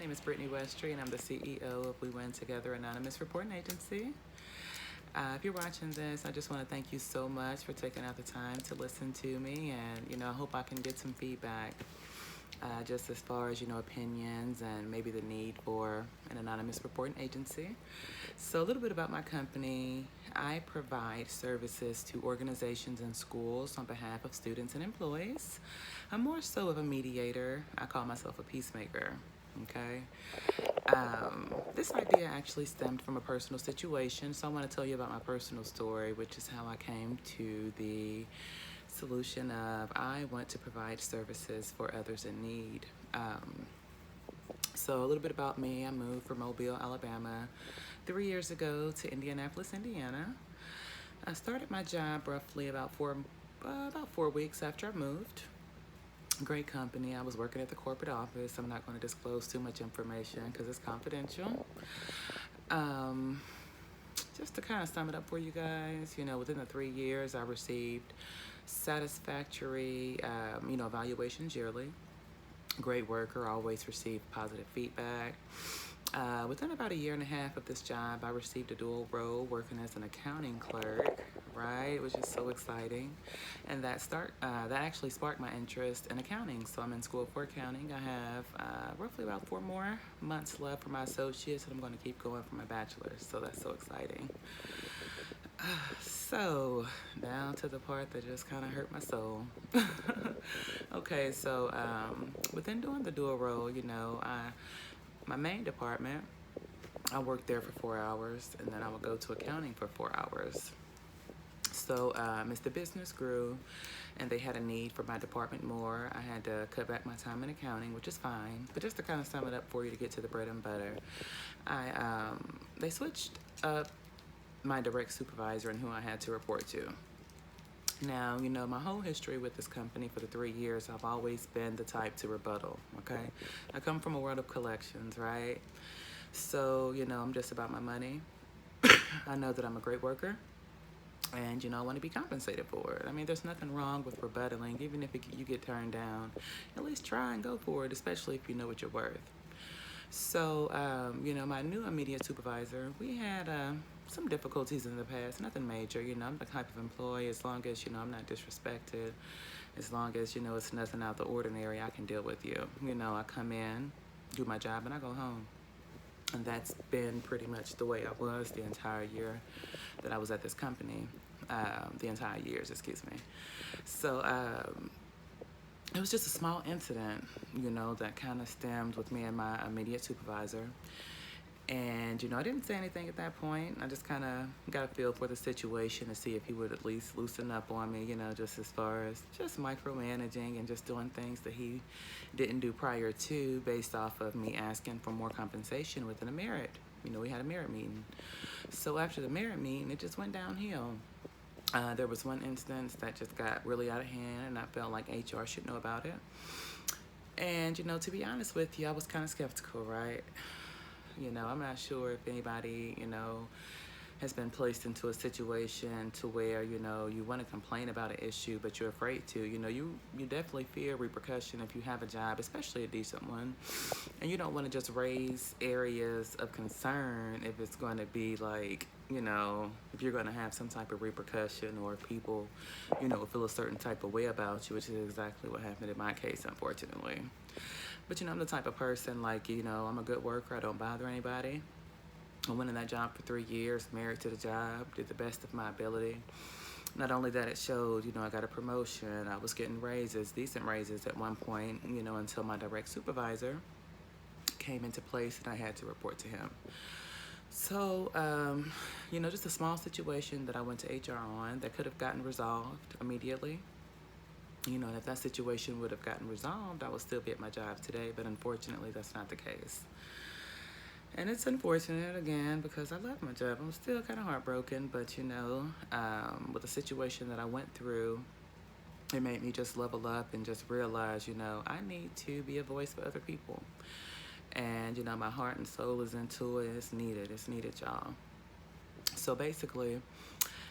name is Brittany Westry, and I'm the CEO of We Win Together Anonymous Reporting Agency. If you're watching this, I just want to thank you so much for taking out the time to listen to me, and I hope I can get some feedback, just as far as opinions and maybe the need for an anonymous reporting agency. So a little bit about my company. I provide services to organizations and schools on behalf of students and employees. I'm more so of a mediator. I call myself a peacemaker. Okay. This idea actually stemmed from a personal situation, so I want to tell you about my personal story, which is how I came to the solution of I want to provide services for others in need. So a little bit about me. I moved from Mobile, Alabama 3 years ago to Indianapolis, Indiana. I started my job roughly about 4 weeks after I moved. Great company. I was working at the corporate office. I'm not going to disclose too much information because it's confidential. Just to kind of sum it up for you guys, within the 3 years, I received satisfactory, evaluations yearly. Great worker, always received positive feedback. Within about a year and a half of this job, I received a dual role working as an accounting clerk, right, which is so exciting. And that actually sparked my interest in accounting. So I'm in school for accounting. I have roughly about 4 more months left for my associates, and I'm going to keep going for my bachelor's. So that's so exciting. So down to the part that just kind of hurt my soul. Okay, so within doing the dual role, my main department, I worked there for 4 hours, and then I would go to accounting for 4 hours. So as the business grew and they had a need for my department more, I had to cut back my time in accounting, which is fine. But just to kind of sum it up for you to get to the bread and butter, they switched up my direct supervisor and who I had to report to. Now, my whole history with this company for the 3 years, I've always been the type to rebuttal, okay? I come from a world of collections, right? So, I'm just about my money. I know that I'm a great worker, and, I want to be compensated for it. I mean, there's nothing wrong with rebuttaling. Even if you get turned down, at least try and go for it, especially if you know what you're worth. So, my new immediate supervisor, we had some difficulties in the past, nothing major. I'm the type of employee, as long as, I'm not disrespected, as long as, it's nothing out the ordinary, I can deal with you. I come in, do my job, and I go home. And that's been pretty much the way I was the entire year that I was at this company, the entire years, excuse me. So, it was just a small incident, that kind of stemmed with me and my immediate supervisor. And, I didn't say anything at that point. I just kind of got a feel for the situation to see if he would at least loosen up on me, just as far as just micromanaging and just doing things that he didn't do prior to, based off of me asking for more compensation within a merit. We had a merit meeting. So after the merit meeting, it just went downhill. There was one instance that just got really out of hand, and I felt like HR should know about it. And, to be honest with you, I was kind of skeptical, right? I'm not sure if anybody, has been placed into a situation to where, you want to complain about an issue, but you're afraid to. You definitely fear repercussion if you have a job, especially a decent one. And you don't want to just raise areas of concern if it's going to be like, if you're going to have some type of repercussion, or people, feel a certain type of way about you, which is exactly what happened in my case, unfortunately. But, I'm the type of person, like, I'm a good worker. I don't bother anybody. I went in that job for 3 years, married to the job, did the best of my ability. Not only that, it showed, I got a promotion. I was getting raises, decent raises at one point, until my direct supervisor came into place and I had to report to him. So, just a small situation that I went to HR on that could have gotten resolved immediately. And if that situation would have gotten resolved, I would still be at my job today, but unfortunately, that's not the case. And it's unfortunate, again, because I love my job. I'm still kind of heartbroken, but, with the situation that I went through, it made me just level up and just realize, I need to be a voice for other people. And, my heart and soul is into it. It's needed, y'all. So basically,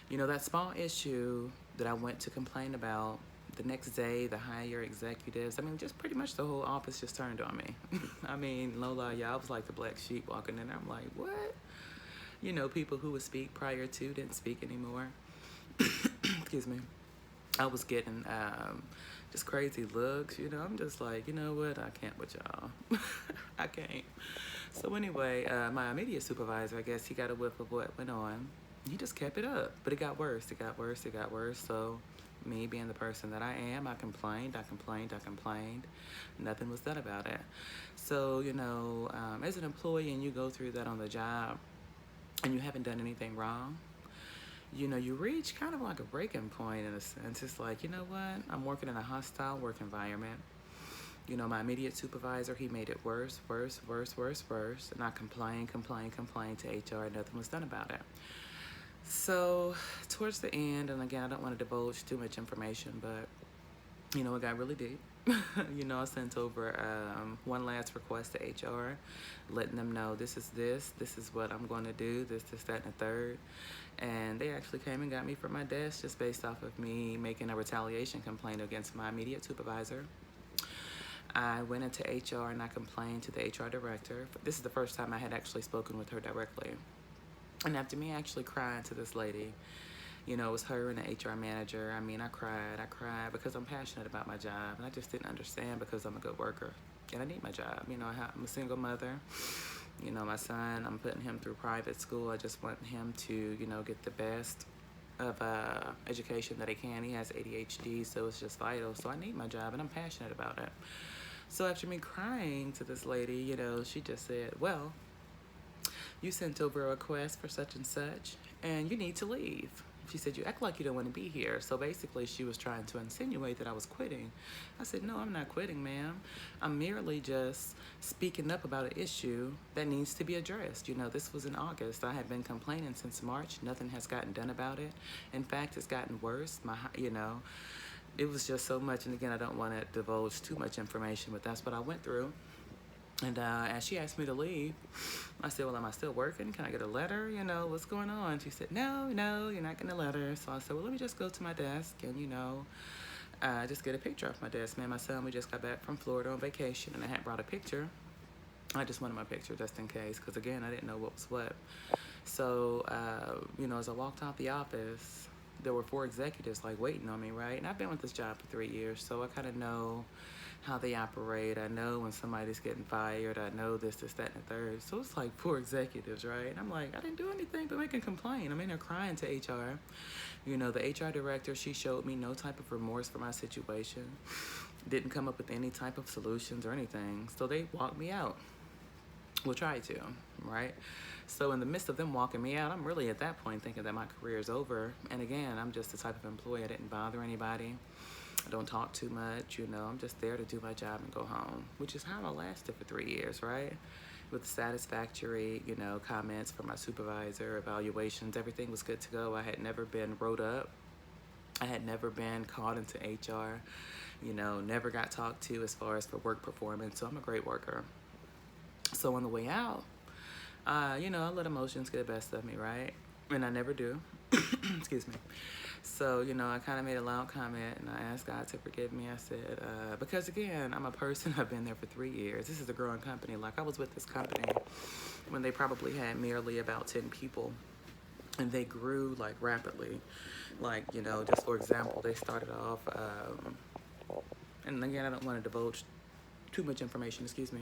that small issue that I went to complain about, the next day, the higher executives, I mean, just pretty much the whole office just turned on me. I mean, no lie, y'all, I was like the black sheep walking in there. I'm like, what? You know, people who would speak prior to didn't speak anymore. Excuse me. I was getting just crazy looks, you know. I'm just like, you know what? I can't with y'all. I can't. So anyway, my immediate supervisor, I guess he got a whiff of what went on. He just kept it up, but it got worse. It got worse. It got worse. So me being the person that I am, I complained. I complained. I complained. Nothing was done about it. So, you know, as an employee and you go through that on the job and you haven't done anything wrong, you know, you reach kind of like a breaking point in a sense. It's like, you know what? I'm working in a hostile work environment. You know, my immediate supervisor, he made it worse, worse, worse, worse, worse. And I complained to HR, and nothing was done about it. So towards the end, and again, I don't want to divulge too much information, but, you know, it got really deep. You know, I sent over one last request to HR, letting them know this is what I'm going to do, this, that, and the third. And they actually came and got me from my desk just based off of me making a retaliation complaint against my immediate supervisor. I went into HR and I complained to the HR director. This is the first time I had actually spoken with her directly. And after me actually crying to this lady, you know, it was her and the HR manager. I mean, I cried because I'm passionate about my job. And I just didn't understand because I'm a good worker. And I need my job. You know, I'm a single mother. You know, my son, I'm putting him through private school. I just want him to, you know, get the best of education that he can. He has ADHD, so it's just vital. So I need my job, and I'm passionate about it. So after me crying to this lady, you know, she just said, well, you sent over a request for such and such, and you need to leave. She said, you act like you don't want to be here. So basically, she was trying to insinuate that I was quitting. I said, no, I'm not quitting, ma'am. I'm merely just speaking up about an issue that needs to be addressed. You know, this was in August. I had been complaining since March. Nothing has gotten done about it. In fact, it's gotten worse. You know, it was just so much. And again, I don't want to divulge too much information, but that's what I went through. And as she asked me to leave, I said, well, am I still working? Can I get a letter? You know, what's going on? She said, no, you're not getting a letter. So I said, well, let me just go to my desk and, you know, just get a picture off my desk. Me and my son, we just got back from Florida on vacation, and I had brought a picture. I just wanted my picture just in case, because, again, I didn't know what was what. So, you know, as I walked out the office, there were 4 executives, like, waiting on me, right? And I've been with this job for 3 years, so I kind of know how they operate. I know when somebody's getting fired. I know this, that, and the third. So it's like 4 executives, right? And I'm like, I didn't do anything but make a complaint. I'm in there crying to HR. You know, the HR director, she showed me no type of remorse for my situation. Didn't come up with any type of solutions or anything. So they walked me out. Well, try to, right? So in the midst of them walking me out, I'm really at that point thinking that my career is over. And again, I'm just the type of employee, I didn't bother anybody. I don't talk too much, you know. I'm just there to do my job and go home, which is how I lasted for 3 years, right? With satisfactory, you know, comments from my supervisor, evaluations, everything was good to go. I had never been wrote up. I had never been called into HR, you know, never got talked to as far as for work performance. So I'm a great worker. So on the way out, you know, I let emotions get the best of me, right? And I never do. Excuse me. So, you know, I kind of made a loud comment, and I asked God to forgive me. I said, because again, I'm a person, I've been there for 3 years. This is a growing company. Like, I was with this company when they probably had merely about 10 people, and they grew, like, rapidly. Like, you know, just for example, they started off, and again, I don't want to divulge too much information, excuse me,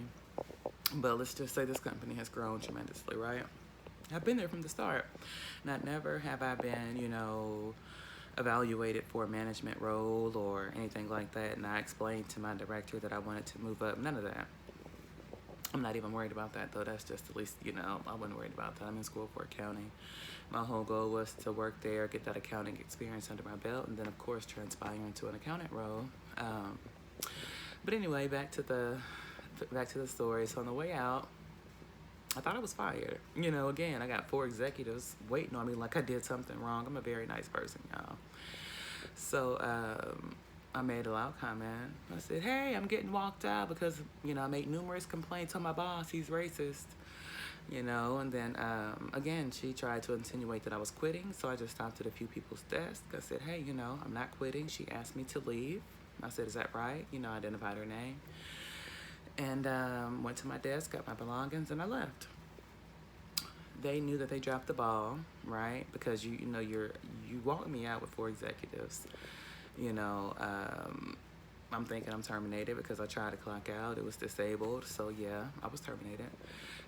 but let's just say this company has grown tremendously, right? I've been there from the start. Not never have I been, you know, evaluated for a management role or anything like that. And I explained to my director that I wanted to move up. None of that. I'm not even worried about that, though. That's just, at least, you know, I wasn't worried about that. I'm in school for accounting. My whole goal was to work there, get that accounting experience under my belt, and then, of course, transpire into an accountant role. But anyway, back to the story. So on the way out, I thought I was fired. You know, again, I got 4 executives waiting on me like I did something wrong. I'm a very nice person, y'all. So I made a loud comment. I said, hey, I'm getting walked out because, you know, I made numerous complaints on my boss. He's racist. you know. And then again, she tried to insinuate that I was quitting, so I just stopped at a few people's desks. I said, hey, you know, I'm not quitting. She asked me to leave. I said, is that right? You know, I identified her name. And went to my desk, got my belongings, and I left. They knew that they dropped the ball, right? Because you walked me out with 4 executives. You know, I'm thinking I'm terminated because I tried to clock out. It was disabled, so yeah, I was terminated.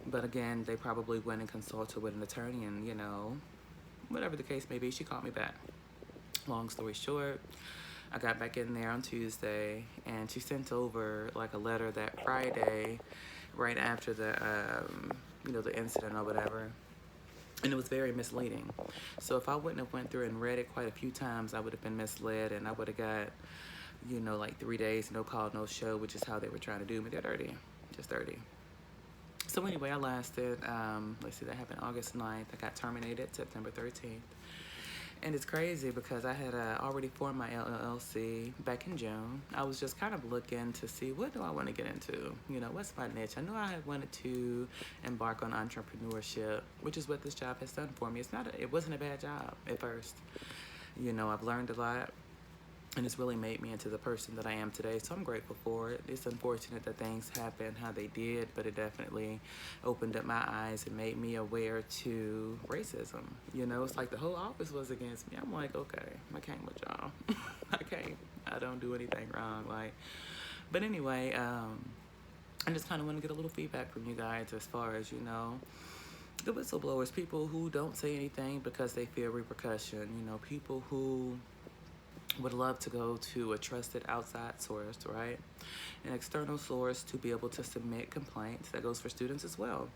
But again, they probably went and consulted with an attorney, and you know, whatever the case may be, she called me back. Long story short, I got back in there on Tuesday, and she sent over like a letter that Friday, right after the the incident or whatever, and it was very misleading. So if I wouldn't have went through and read it quite a few times, I would have been misled, and I would have got, you know, like 3 days, no call, no show, which is how they were trying to do me. They're dirty, just dirty. So anyway, I lasted, let's see, that happened August 9th. I got terminated September 13th. And it's crazy because I had already formed my LLC back in June. I was just kind of looking to see, what do I want to get into? You know, what's my niche? I knew I had wanted to embark on entrepreneurship, which is what this job has done for me. It wasn't a bad job at first. You know, I've learned a lot, and it's really made me into the person that I am today, so I'm grateful for it. It's unfortunate that things happened how they did, but it definitely opened up my eyes and made me aware to racism. You know, it's like the whole office was against me. I'm like, okay, I came with y'all. I don't do anything wrong. But anyway, I just kind of want to get a little feedback from you guys as far as, you know, the whistleblowers, people who don't say anything because they fear repercussion, you know, people who would love to go to a trusted outside source, right? An external source to be able to submit complaints. That goes for students as well.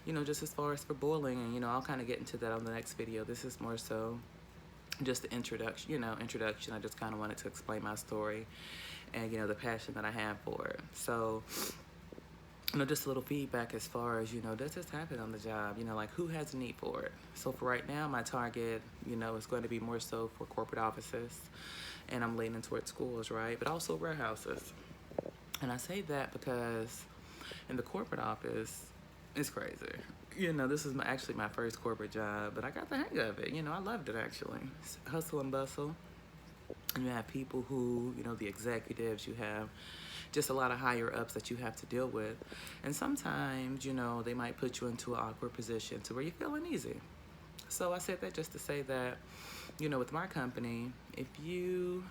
You know, just as far as for bullying, and, you know, I'll kind of get into that on the next video. This is more so just the introduction. I just kind of wanted to explain my story and, you know, the passion that I have for it. So, you know, just a little feedback as far as, you know, does this happen on the job? You know, like, who has a need for it? So for right now, my target, you know, is going to be more so for corporate offices, and I'm leaning towards schools, right? But also warehouses. And I say that because in the corporate office, it's crazy. You know, this is actually my first corporate job, but I got the hang of it. You know, I loved it, actually. It's hustle and bustle. And you have people who, you know, the executives, you have just a lot of higher ups that you have to deal with. And sometimes, you know, they might put you into an awkward position to where you're feeling easy. So I said that just to say that, you know, with my company, if you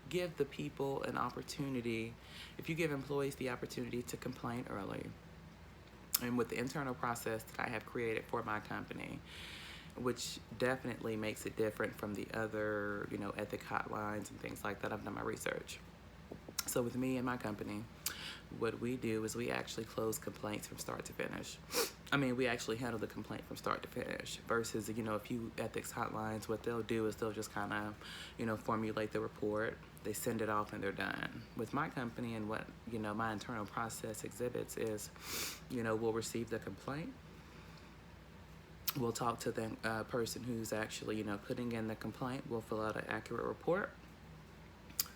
give the people an opportunity, if you give employees the opportunity to complain early, and with the internal process that I have created for my company, which definitely makes it different from the other, you know, ethic hotlines and things like that. I've done my research. So with me and my company, what we do is we actually close complaints from start to finish. I mean, we actually handle the complaint from start to finish versus, you know, a few ethics hotlines. What they'll do is they'll just kind of, you know, formulate the report. They send it off and they're done. With my company and what, you know, my internal process exhibits is, you know, we'll receive the complaint. We'll talk to the person who's actually, you know, putting in the complaint. We'll fill out an accurate report.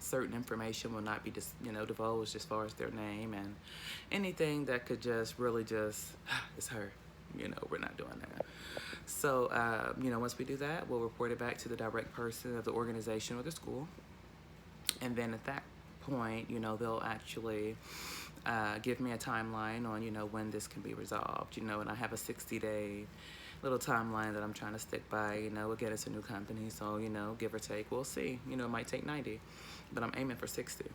Certain information will not be, you know, divulged as far as their name and anything that could just really just, it's her. You know, we're not doing that. So, you know, once we do that, we'll report it back to the direct person of the organization or the school. And then at that point, you know, they'll actually give me a timeline on, you know, when this can be resolved, you know, and I have a 60-day little timeline that I'm trying to stick by. You know, again, it's a new company, so, you know, give or take, we'll see. You know, it might take 90, but I'm aiming for 60.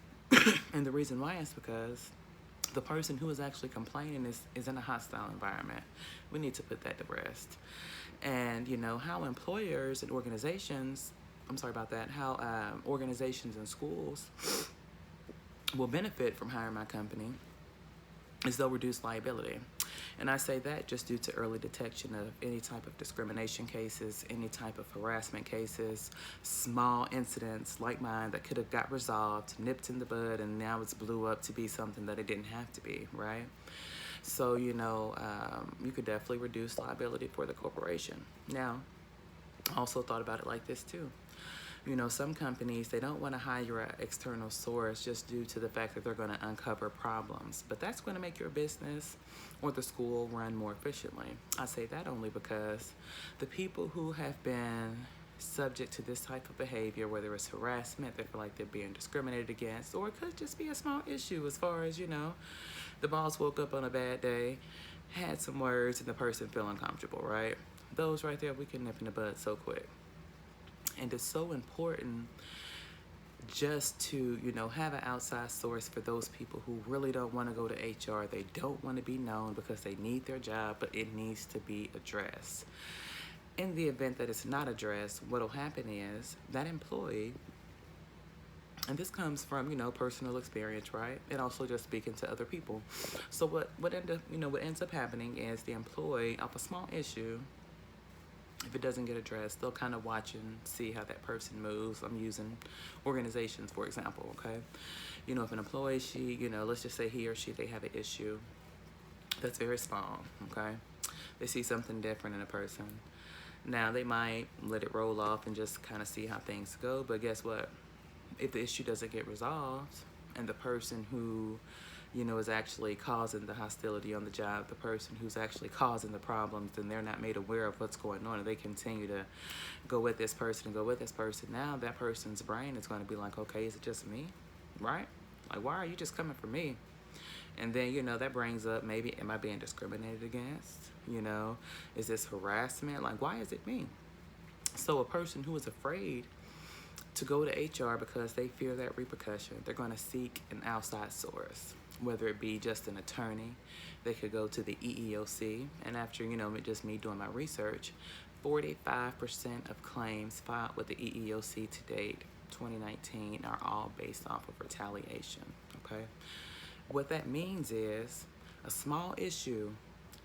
And the reason why is because the person who is actually complaining is in a hostile environment. We need to put that to rest. And, you know, how employers and organizations, how organizations and schools will benefit from hiring my company is they'll reduce liability. And I say that just due to early detection of any type of discrimination cases, any type of harassment cases, small incidents like mine that could have got resolved, nipped in the bud, and now it's blew up to be something that it didn't have to be, right? So, you know, you could definitely reduce liability for the corporation. Now, I also thought about it like this too. You know, some companies, they don't want to hire an external source just due to the fact that they're going to uncover problems. But that's going to make your business or the school run more efficiently. I say that only because the people who have been subject to this type of behavior, whether it's harassment, they feel like they're being discriminated against, or it could just be a small issue as far as, you know, the boss woke up on a bad day, had some words, and the person feel uncomfortable, right? Those right there, we can nip in the bud so quick. And it's so important just to, you know, have an outside source for those people who really don't want to go to HR. They don't want to be known because they need their job, but it needs to be addressed. In the event that it's not addressed, what'll happen is that employee, and this comes from, you know, personal experience, right? And also just speaking to other people. So what ends up happening is the employee, of a small issue, if it doesn't get addressed, they'll kind of watch and see how that person moves. I'm using organizations, for example, okay? You know, if an employee, let's just say he or she, they have an issue that's very small, okay? They see something different in a person. Now, they might let it roll off and just kind of see how things go, but guess what? If the issue doesn't get resolved and the person who, you know, is actually causing the hostility on the job, the person who's actually causing the problems, then they're not made aware of what's going on, and they continue to go with this person and go with this person. Now that person's brain is going to be like, okay, is it just me, right? Like, why are you just coming for me? And then, you know, that brings up, maybe, am I being discriminated against? You know, is this harassment? Like, why is it me? So a person who is afraid to go to HR because they fear that repercussion, they're going to seek an outside source, whether it be just an attorney. They could go to the EEOC, and after, you know, just me doing my research, 45% of claims filed with the EEOC to date, 2019, are all based off of retaliation, okay? What that means is a small issue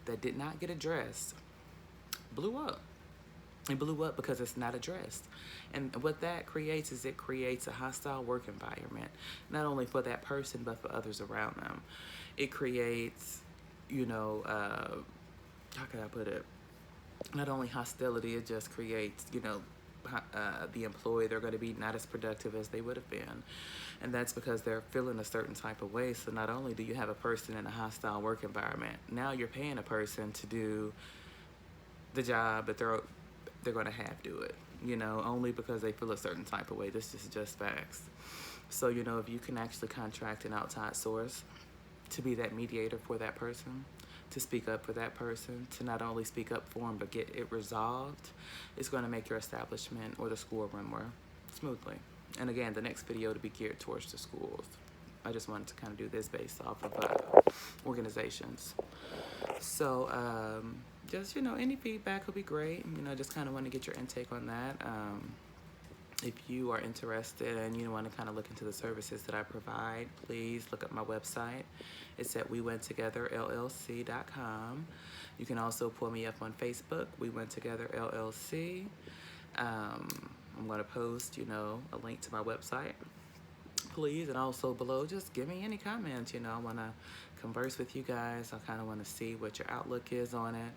that did not get addressed blew up. It blew up because it's not addressed. And what that creates is it creates a hostile work environment, not only for that person, but for others around them. It creates, you know, how can I put it? Not only hostility, it just creates, you know, the employee, they're going to be not as productive as they would have been. And that's because they're feeling a certain type of way. So not only do you have a person in a hostile work environment, now you're paying a person to do the job that they're going to have do it, you know, only because they feel a certain type of way. This is just facts. So, you know, if you can actually contract an outside source to be that mediator for that person, to speak up for that person, to not only speak up for them, but get it resolved, it's going to make your establishment or the school run more smoothly. And again, the next video to be geared towards the schools. I just wanted to kind of do this based off of organizations. So, just, you know, any feedback would be great. You know, just kind of want to get your intake on that. If you are interested and you want to kind of look into the services that I provide, please look up my website. It's at WeWentTogetherLLC.com. You can also pull me up on Facebook, We Went Together LLC. I'm going to post, you know, a link to my website, please. And also below, just give me any comments. You know, I want to converse with you guys. I kind of want to see what your outlook is on it.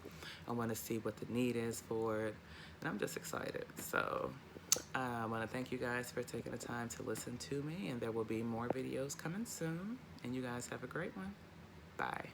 I want to see what the need is for it. And I'm just excited. So I want to thank you guys for taking the time to listen to me. And there will be more videos coming soon. And you guys have a great one. Bye.